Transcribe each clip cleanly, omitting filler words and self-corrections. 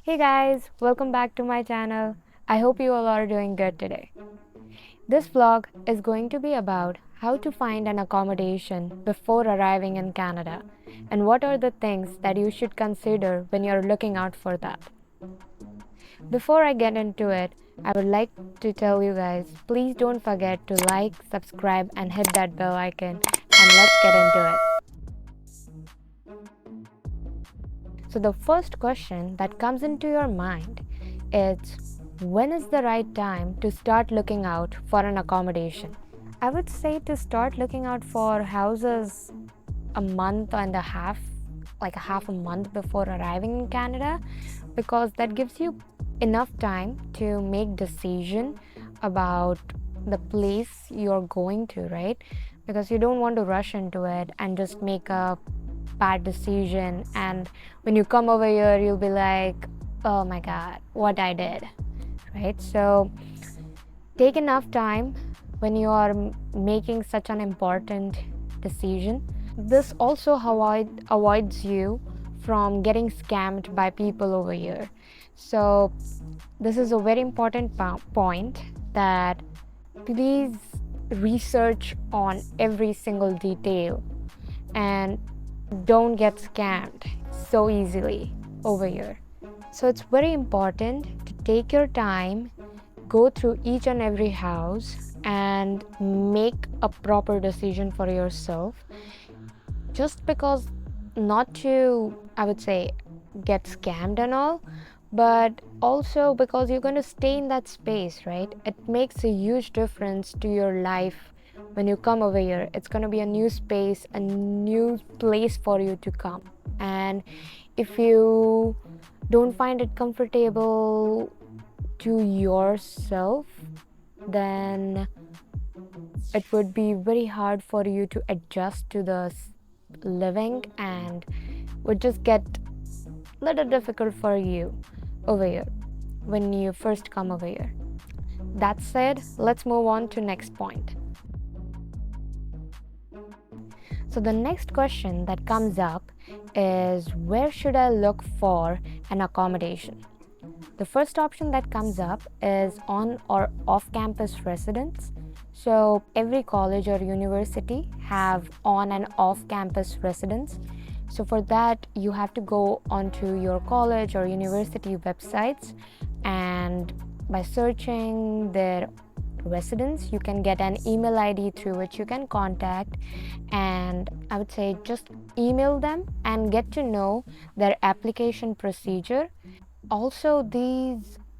Hey guys, welcome back to my channel. I hope you all are doing good today. This vlog is going to be about how to find an accommodation before arriving in Canada and what are the things that you should consider when you're looking out for that. Before I get into it, I would like to tell you guys, please don't forget to like, subscribe and hit that bell icon, and let's get into it. So the first question that comes into your mind is, when is the right time to start looking out for an accommodation? I would say to start looking out for houses a month and a half, like a half a month before arriving in Canada, because that gives you enough time to make decision about the place you're going to, right? Because you don't want to rush into it and just make a bad decision, and when you come over here you'll be like, oh my god, what I did, right? So take enough time when you are making such an important decision. This also avoids you from getting scammed by people over here. So this is a very important point, that please research on every single detail and don't get scammed so easily over here. So it's very important to take your time, go through each and every house and make a proper decision for yourself, just because not to, I would say, get scammed and all, but also because you're going to stay in that space, right? It makes a huge difference to your life. When you come over here, it's going to be a new space, a new place for you to come. And if you don't find it comfortable to yourself, then it would be very hard for you to adjust to the living, and would just get a little difficult for you over here when you first come over here. That said, let's move on to next point. So the next question that comes up is, where should I look for an accommodation? The first option that comes up is on or off-campus residence. So every college or university have on and off-campus residence. So for that, you have to go onto your college or university websites, and by searching their residence, you can get an email ID through which you can contact, and I would say just email them and get to know their application procedure. Also,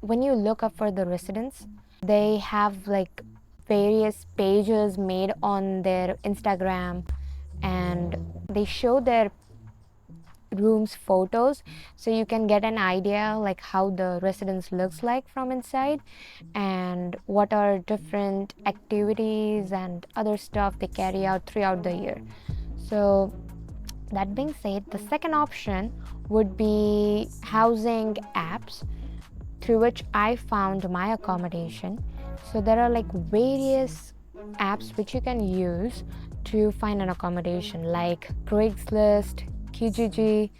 when you look up for the residence, they have like various pages made on their Instagram, and they show their rooms photos, so you can get an idea like how the residence looks like from inside, and what are different activities and other stuff they carry out throughout the year. So that being said, the second option would be housing apps through which I found my accommodation. So there are like various apps which you can use to find an accommodation, like Craigslist, Kijiji,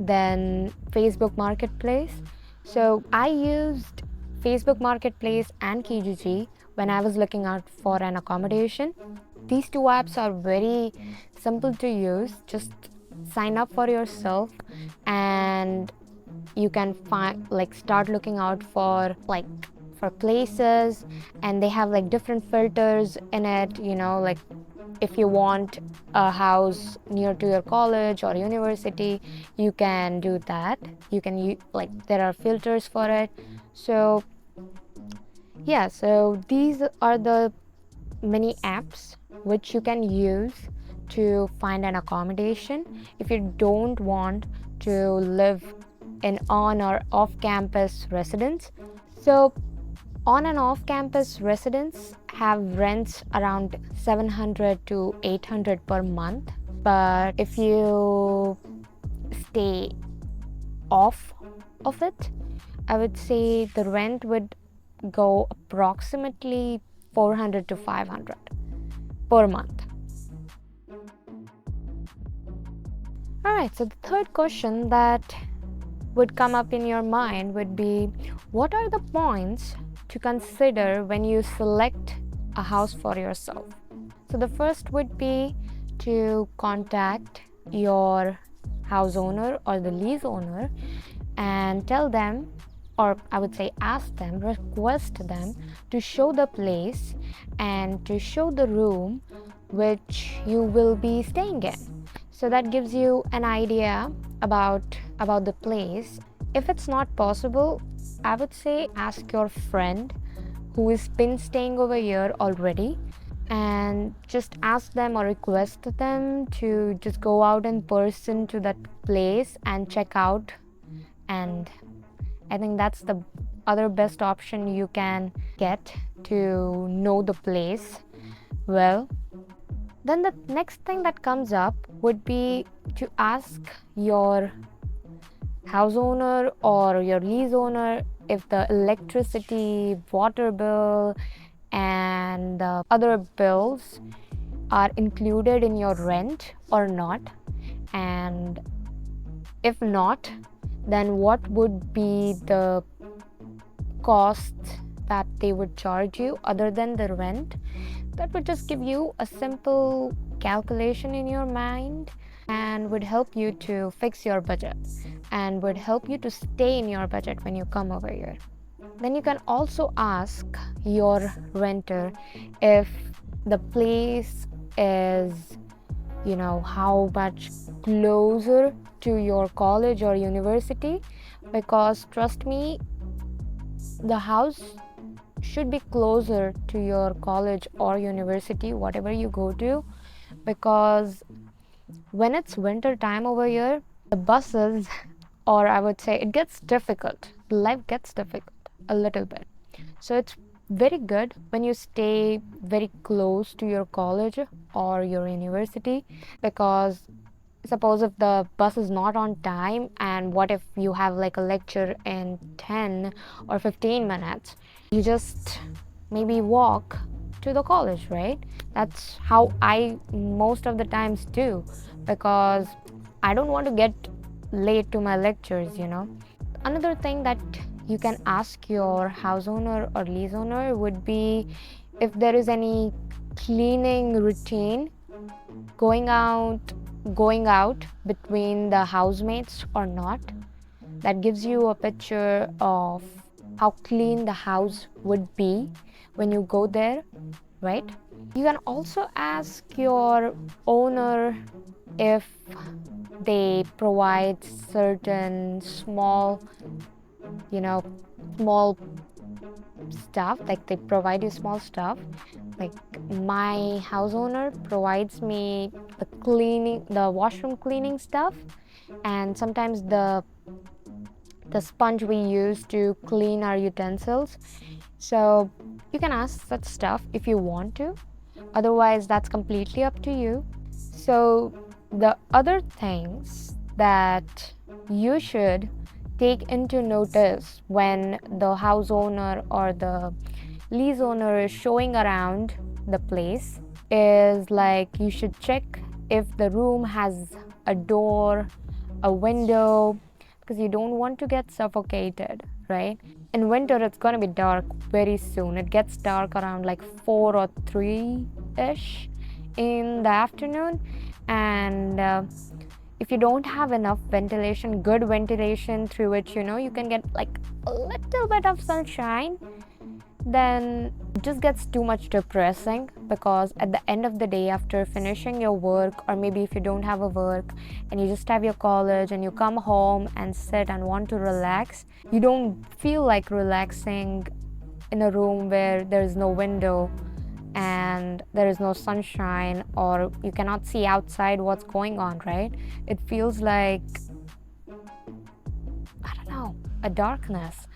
then Facebook Marketplace. So I used Facebook Marketplace and Kijiji when I was looking out for an accommodation. These two apps are very simple to use. Just sign up for yourself and you can start looking out for places, and they have like different filters in it, like if you want a house near to your college or university, you can do that. You can there are filters for it. So yeah, so these are the many apps which you can use to find an accommodation if you don't want to live in on or off campus residence. So on and off campus residents have rents around 700 to 800 per month, but if you stay off of it, I would say the rent would go approximately 400 to 500 per month. Alright, so the third question that would come up in your mind would be, what are the points to consider when you select a house for yourself? So the first would be to contact your house owner or the lease owner and tell them, or I would say ask them, request them to show the place and to show the room which you will be staying in. So that gives you an idea about the place. If it's not possible, I would say ask your friend who has been staying over here already, and just ask them or request them to just go out in person to that place and check out. And I think that's the other best option you can get to know the place well. Then the next thing that comes up would be to ask your house owner or your lease owner if the electricity, water bill, and the other bills are included in your rent or not. And if not, then what would be the cost that they would charge you other than the rent? That would just give you a simple calculation in your mind and would help you to fix your budget and would help you to stay in your budget when you come over here. Then you can also ask your renter if the place is, how much closer to your college or university, because trust me, the house should be closer to your college or university, whatever you go to, because when it's winter time over here, the buses, or I would say it gets difficult, life gets difficult a little bit. So it's very good when you stay very close to your college or your university, because suppose if the bus is not on time, and what if you have like a lecture in 10 or 15 minutes, you just maybe walk to the college, right? That's how I most of the times do, because I don't want to get late to my lectures. Another thing that you can ask your house owner or lease owner would be if there is any cleaning routine going out between the housemates or not. That gives you a picture of how clean the house would be when you go there, right? You can also ask your owner if they provide certain small stuff, like they provide you small stuff. Like my house owner provides me the washroom cleaning stuff, and sometimes the sponge we use to clean our utensils. So you can ask such stuff if you want to, otherwise that's completely up to you. So the other things that you should take into notice when the house owner or the lease owner is showing around the place is, like, you should check if the room has a door, a window, because you don't want to get suffocated, right? In winter it's going to be dark very soon. It gets dark around like 4 or 3ish in the afternoon, and if you don't have enough ventilation, good ventilation through which you can get like a little bit of sunshine, then it just gets too much depressing, because at the end of the day, after finishing your work, or maybe if you don't have a work and you just have your college and you come home and sit and want to relax, you don't feel like relaxing in a room where there is no window and there is no sunshine, or you cannot see outside what's going on, right? It feels like, I don't know, a darkness.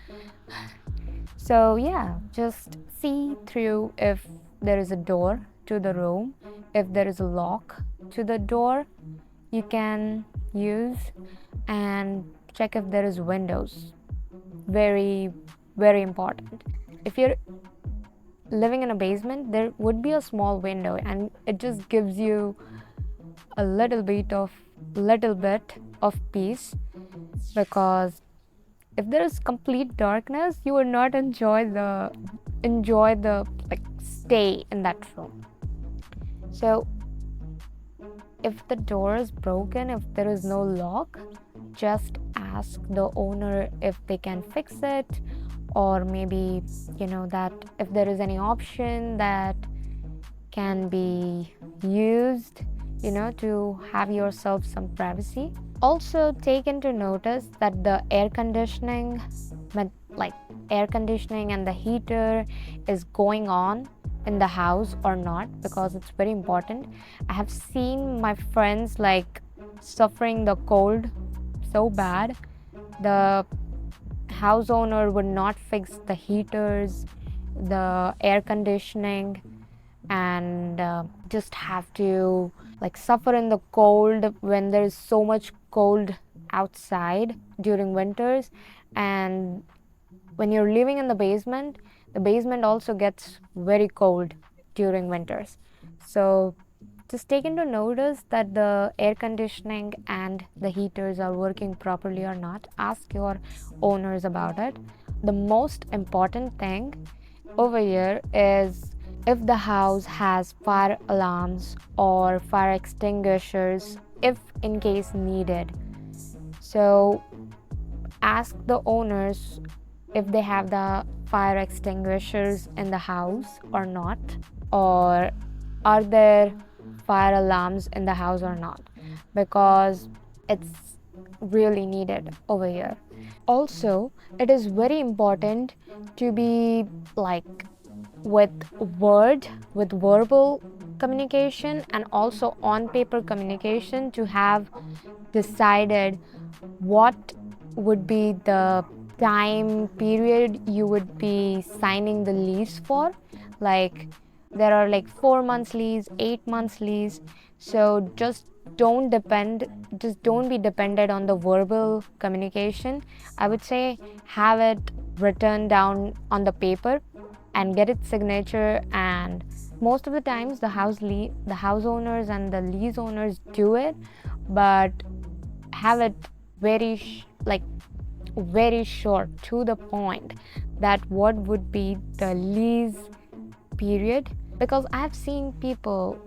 So yeah, just see through if there is a door to the room, if there is a lock to the door you can use, and check if there is windows. Very, very important. If you're living in a basement, there would be a small window, and it just gives you a little bit of peace, because if there is complete darkness, you would not enjoy the like stay in that room. So if the door is broken, if there is no lock, just ask the owner if they can fix it, or maybe that if there is any option that can be used to have yourself some privacy. Also take into notice that the air conditioning and the heater is going on in the house or not, because it's very important. I have seen my friends suffering the cold so bad. The house owner would not fix the heaters, the air conditioning, and just have to suffer in the cold when there is so much cold outside during winters. And when you're living in the basement also gets very cold during winters. So just take into notice that the air conditioning and the heaters are working properly or not. Ask your owners about it. The most important thing over here is if the house has fire alarms or fire extinguishers, if in case needed. So ask the owners if they have the fire extinguishers in the house or not, or are there fire alarms in the house or not, because it's really needed over here. Also, it is very important to be with verbal communication and also on paper communication to have decided what would be the time period you would be signing the lease for. There are 4 months lease, 8 months lease. So just don't be dependent on the verbal communication. I would say have it written down on the paper and get its signature. And most of the times the house owners and the lease owners do it, but have it very very short, to the point, that what would be the lease period, because I've seen people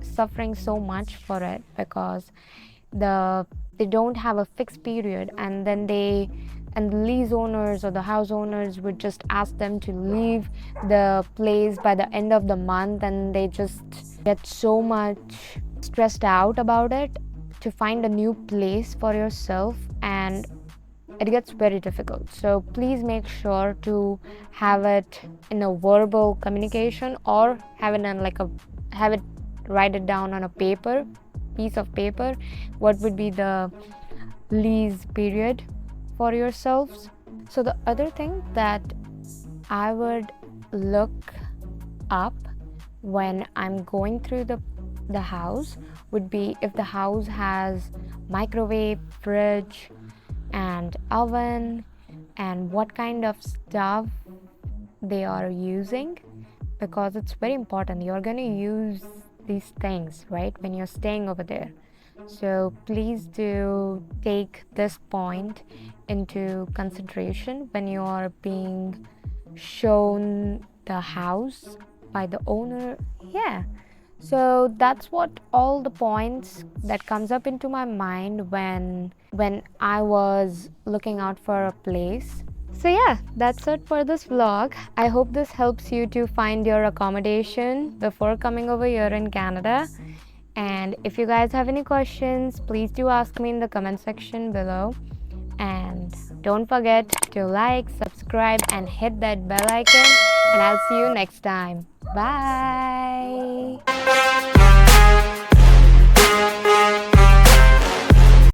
suffering so much for it because they don't have a fixed period, and then the lease owners or the house owners would just ask them to leave the place by the end of the month, and they just get so much stressed out about it to find a new place for yourself, and it gets very difficult. So please make sure to have it in a verbal communication, or have it write it down on a piece of paper, what would be the lease period for yourselves. So the other thing that I would look up when I'm going through the house would be if the house has microwave, fridge, and oven, and what kind of stuff they are using, because it's very important. You're going to use these things, right, when you're staying over there. So please do take this point into consideration when you are being shown the house by the owner. So that's what all the points that comes up into my mind when I was looking out for a place. So that's it for this vlog. I hope this helps you to find your accommodation before coming over here in Canada. And if you guys have any questions, please do ask me in the comment section below. And don't forget to like, subscribe, and hit that bell icon. And I'll see you next time. Bye.